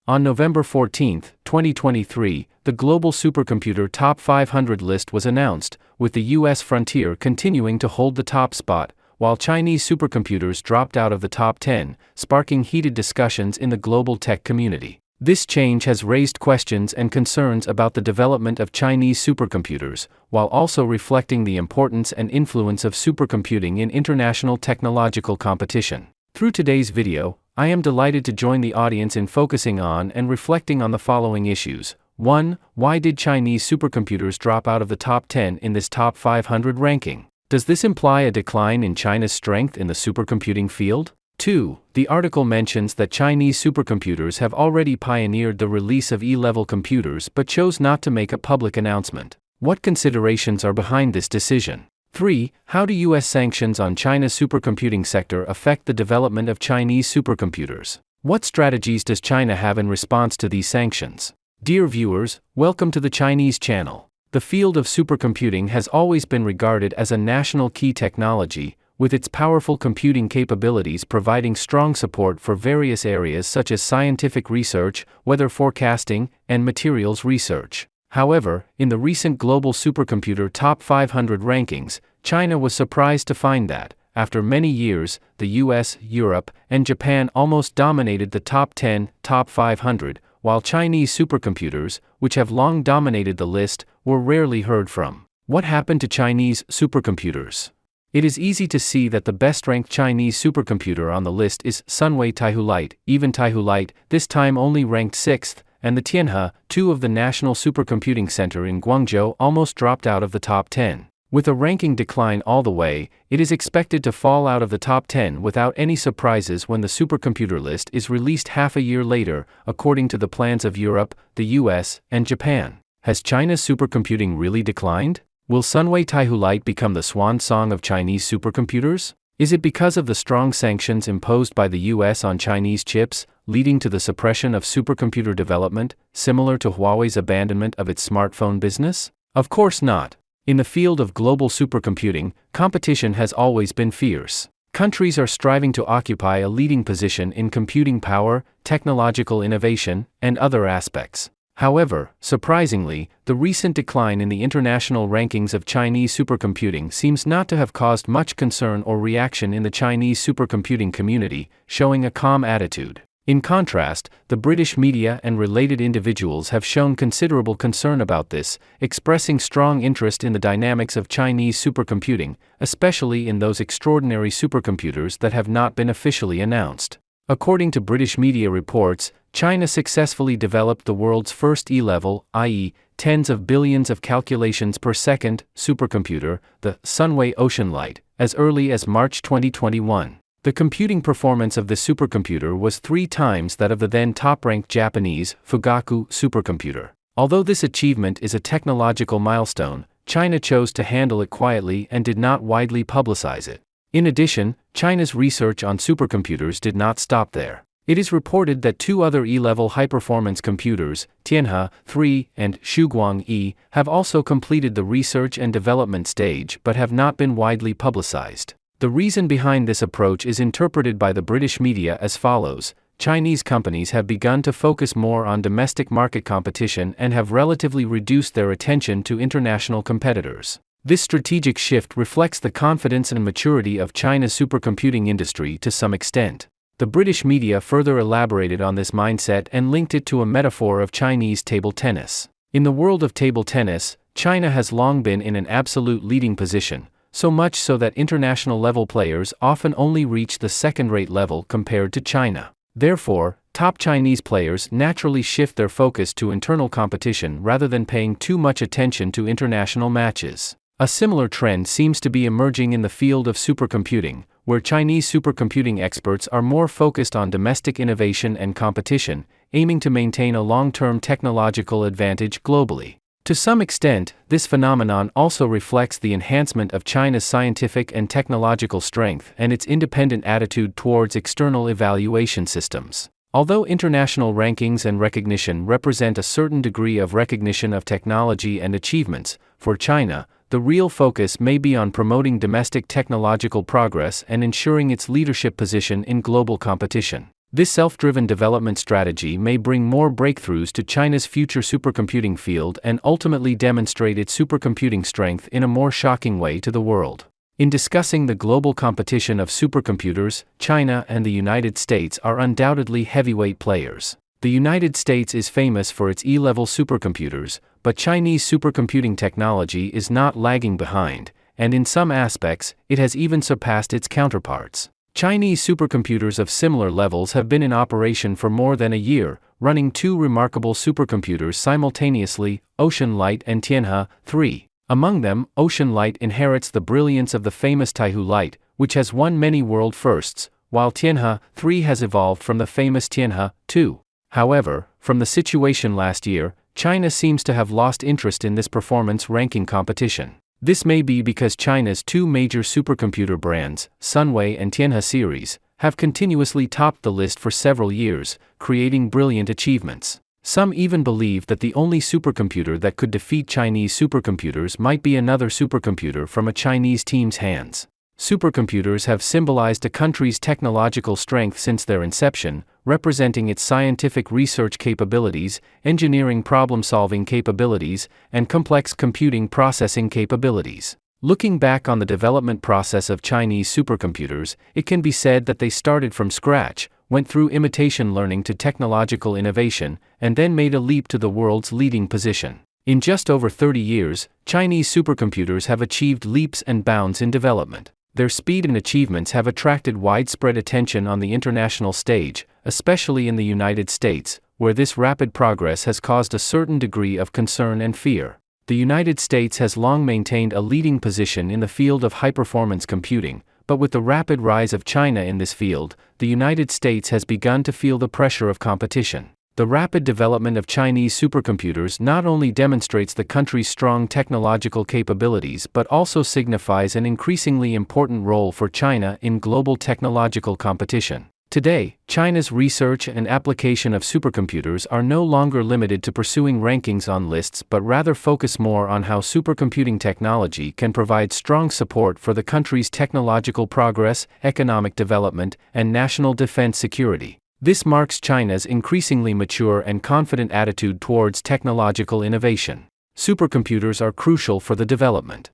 On November 14, 2023, the Global Supercomputer TOP500 list was announced, with the U.S. frontier continuing to hold the top spot, while Chinese supercomputers dropped out of the top 10, sparking heated discussions in the global tech community. This change has raised questions and concerns about the development of Chinese supercomputers, while also reflecting the importance and influence of supercomputing in international technological competition. Through today's video, I am delighted to join the audience in focusing on and reflecting on the following issues. 1. Why did Chinese supercomputers drop out of the top 10 in this top 500 ranking? Does this imply a decline in China's strength in the supercomputing field? 2. The article mentions that Chinese supercomputers have already pioneered the release of E-level computers but chose not to make a public announcement. What considerations are behind this decision? 3. How do U.S. sanctions on China's supercomputing sector affect the development of Chinese supercomputers? What strategies does China have in response to these sanctions? Dear viewers, welcome to the Chinese channel. The field of supercomputing has always been regarded as a national key technology, with its powerful computing capabilities providing strong support for various areas such as scientific research, weather forecasting, and materials research. However, in the recent Global Supercomputer TOP500 rankings, China was surprised to find that, after many years, the US, Europe, and Japan almost dominated the top 10, top 500, while Chinese supercomputers, which have long dominated the list, were rarely heard from. What happened to Chinese supercomputers? It is easy to see that the best-ranked Chinese supercomputer on the list is Sunway Taihu Lite, even Taihu Lite, this time only ranked 6th, and the Tianhe, 2 of the National Supercomputing Center in Guangzhou almost dropped out of the top 10. With a ranking decline all the way, it is expected to fall out of the top 10 without any surprises when the supercomputer list is released half a year later, according to the plans of Europe, the US, and Japan. Has China's supercomputing really declined? Will Sunway Taihu Lite become the swan song of Chinese supercomputers? Is it because of the strong sanctions imposed by the US on Chinese chips, leading to the suppression of supercomputer development, similar to Huawei's abandonment of its smartphone business? Of course not. In the field of global supercomputing, competition has always been fierce. Countries are striving to occupy a leading position in computing power, technological innovation, and other aspects. However, surprisingly, the recent decline in the international rankings of Chinese supercomputing seems not to have caused much concern or reaction in the Chinese supercomputing community, showing a calm attitude. In contrast, the British media and related individuals have shown considerable concern about this, expressing strong interest in the dynamics of Chinese supercomputing, especially in those extraordinary supercomputers that have not been officially announced. According to British media reports, China successfully developed the world's first E-level, i.e., tens of billions of calculations per second, supercomputer, the Sunway Ocean Light, as early as March 2021. The computing performance of the supercomputer was 3 times that of the then top-ranked Japanese Fugaku supercomputer. Although this achievement is a technological milestone, China chose to handle it quietly and did not widely publicize it. In addition, China's research on supercomputers did not stop there. It is reported that 2 other E-level high-performance computers, Tianhe 3 and Shuguang E, have also completed the research and development stage but have not been widely publicized. The reason behind this approach is interpreted by the British media as follows: Chinese companies have begun to focus more on domestic market competition and have relatively reduced their attention to international competitors. This strategic shift reflects the confidence and maturity of China's supercomputing industry to some extent. The British media further elaborated on this mindset and linked it to a metaphor of Chinese table tennis. In the world of table tennis, China has long been in an absolute leading position, so much so that international level players often only reach the second-rate level compared to China. Therefore, top Chinese players naturally shift their focus to internal competition rather than paying too much attention to international matches. A similar trend seems to be emerging in the field of supercomputing, where Chinese supercomputing experts are more focused on domestic innovation and competition, aiming to maintain a long-term technological advantage globally. To some extent, this phenomenon also reflects the enhancement of China's scientific and technological strength and its independent attitude towards external evaluation systems. Although international rankings and recognition represent a certain degree of recognition of technology and achievements, for China, the real focus may be on promoting domestic technological progress and ensuring its leadership position in global competition. This self-driven development strategy may bring more breakthroughs to China's future supercomputing field and ultimately demonstrate its supercomputing strength in a more shocking way to the world. In discussing the global competition of supercomputers, China and the United States are undoubtedly heavyweight players. The United States is famous for its E-level supercomputers, but Chinese supercomputing technology is not lagging behind, and in some aspects, it has even surpassed its counterparts. Chinese supercomputers of similar levels have been in operation for more than a year, running two remarkable supercomputers simultaneously, Ocean Light and Tianhe 3. Among them, Ocean Light inherits the brilliance of the famous Taihu Light, which has won many world firsts, while Tianhe 3 has evolved from the famous Tianhe 2. However, from the situation last year, China seems to have lost interest in this performance ranking competition. This may be because China's two major supercomputer brands, Sunway and Tianhe series, have continuously topped the list for several years, creating brilliant achievements. Some even believe that the only supercomputer that could defeat Chinese supercomputers might be another supercomputer from a Chinese team's hands. Supercomputers have symbolized a country's technological strength since their inception, representing its scientific research capabilities, engineering problem-solving capabilities, and complex computing processing capabilities. Looking back on the development process of Chinese supercomputers, it can be said that they started from scratch, went through imitation learning to technological innovation, and then made a leap to the world's leading position. In just over 30 years, Chinese supercomputers have achieved leaps and bounds in development. Their speed and achievements have attracted widespread attention on the international stage, especially in the United States, where this rapid progress has caused a certain degree of concern and fear. The United States has long maintained a leading position in the field of high-performance computing, but with the rapid rise of China in this field, the United States has begun to feel the pressure of competition. The rapid development of Chinese supercomputers not only demonstrates the country's strong technological capabilities but also signifies an increasingly important role for China in global technological competition. Today, China's research and application of supercomputers are no longer limited to pursuing rankings on lists but rather focus more on how supercomputing technology can provide strong support for the country's technological progress, economic development, and national defense security. This marks China's increasingly mature and confident attitude towards technological innovation. Supercomputers are crucial for the development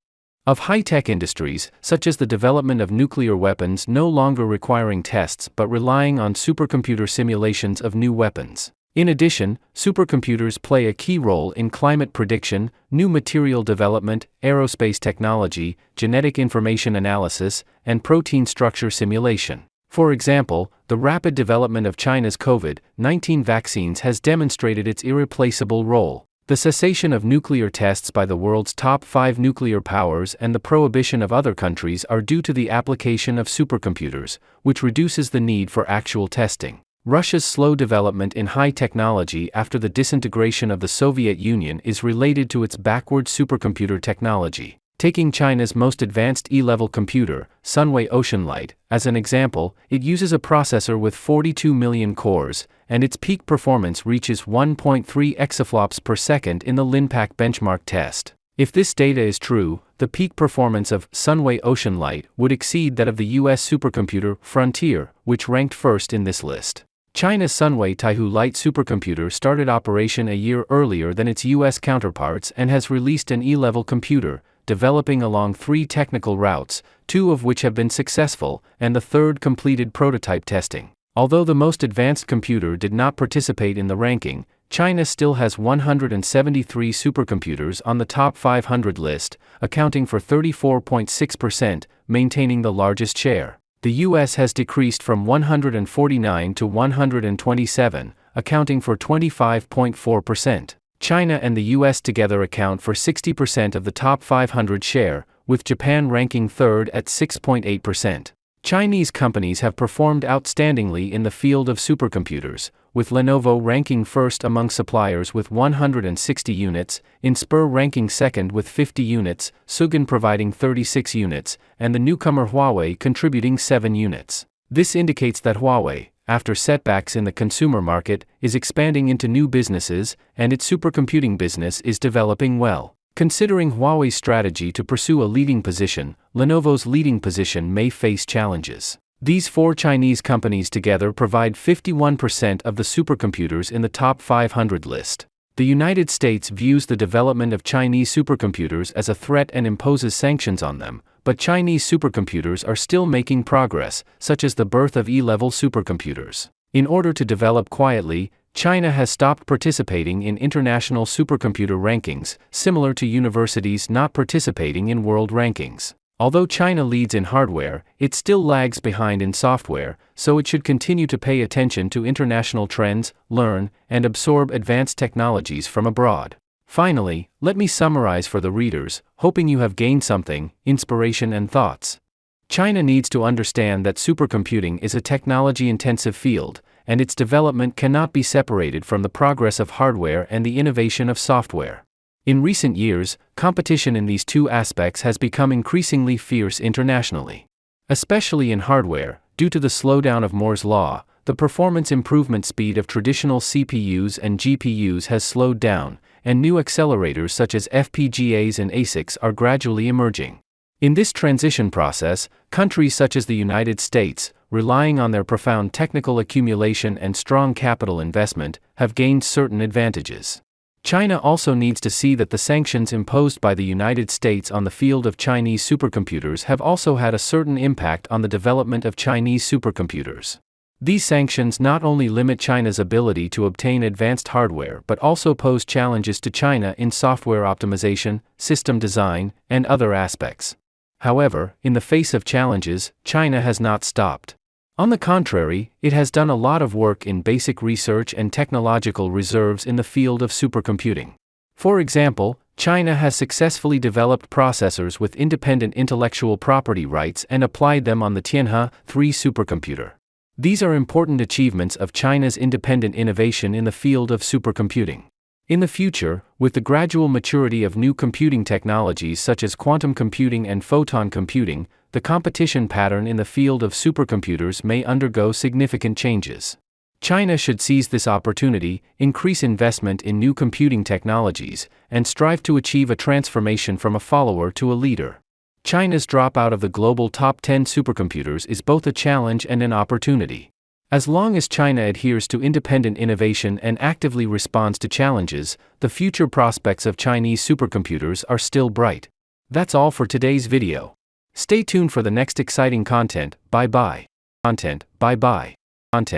of high-tech industries, such as the development of nuclear weapons no longer requiring tests but relying on supercomputer simulations of new weapons. In addition, supercomputers play a key role in climate prediction, new material development, aerospace technology, genetic information analysis, and protein structure simulation. For example, the rapid development of China's COVID-19 vaccines has demonstrated its irreplaceable role. The cessation of nuclear tests by the world's top 5 nuclear powers and the prohibition of other countries are due to the application of supercomputers, which reduces the need for actual testing. Russia's slow development in high technology after the disintegration of the Soviet Union is related to its backward supercomputer technology. Taking China's most advanced E-level computer, Sunway Ocean Light, as an example, it uses a processor with 42 million cores, and its peak performance reaches 1.3 exaflops per second in the Linpack benchmark test. If this data is true, the peak performance of Sunway Ocean Light would exceed that of the US supercomputer Frontier, which ranked first in this list. China's Sunway Taihu Light supercomputer started operation a year earlier than its US counterparts and has released an E-level computer, developing along 3 technical routes, 2 of which have been successful, and the third completed prototype testing. Although the most advanced computer did not participate in the ranking, China still has 173 supercomputers on the top 500 list, accounting for 34.6%, maintaining the largest share. The US has decreased from 149 to 127, accounting for 25.4%. China and the US together account for 60% of the top 500 share, with Japan ranking third at 6.8%. Chinese companies have performed outstandingly in the field of supercomputers, with Lenovo ranking first among suppliers with 160 units, Inspur ranking second with 50 units, Sugan providing 36 units, and the newcomer Huawei contributing 7 units. This indicates that Huawei, after setbacks in the consumer market, is expanding into new businesses, and its supercomputing business is developing well. Considering Huawei's strategy to pursue a leading position, Lenovo's leading position may face challenges. These 4 Chinese companies together provide 51% of the supercomputers in the top 500 list. The United States views the development of Chinese supercomputers as a threat and imposes sanctions on them, but Chinese supercomputers are still making progress, such as the birth of E-level supercomputers. In order to develop quietly, China has stopped participating in international supercomputer rankings, similar to universities not participating in world rankings. Although China leads in hardware, it still lags behind in software, so it should continue to pay attention to international trends, learn, and absorb advanced technologies from abroad. Finally, let me summarize for the readers, hoping you have gained something, inspiration and thoughts. China needs to understand that supercomputing is a technology-intensive field, and its development cannot be separated from the progress of hardware and the innovation of software. In recent years, competition in these two aspects has become increasingly fierce internationally. Especially in hardware, due to the slowdown of Moore's law, the performance improvement speed of traditional CPUs and GPUs has slowed down, and new accelerators such as FPGAs and ASICs are gradually emerging. In this transition process, countries such as the United States, relying on their profound technical accumulation and strong capital investment, have gained certain advantages. China also needs to see that the sanctions imposed by the United States on the field of Chinese supercomputers have also had a certain impact on the development of Chinese supercomputers. These sanctions not only limit China's ability to obtain advanced hardware but also pose challenges to China in software optimization, system design, and other aspects. However, in the face of challenges, China has not stopped. On the contrary, it has done a lot of work in basic research and technological reserves in the field of supercomputing. For example, China has successfully developed processors with independent intellectual property rights and applied them on the Tianhe-3 supercomputer. These are important achievements of China's independent innovation in the field of supercomputing. In the future, with the gradual maturity of new computing technologies such as quantum computing and photon computing, the competition pattern in the field of supercomputers may undergo significant changes. China should seize this opportunity, increase investment in new computing technologies, and strive to achieve a transformation from a follower to a leader. China's drop out of the global top 10 supercomputers is both a challenge and an opportunity. As long as China adheres to independent innovation and actively responds to challenges, the future prospects of Chinese supercomputers are still bright. That's all for today's video. Stay tuned for the next exciting content. Bye bye.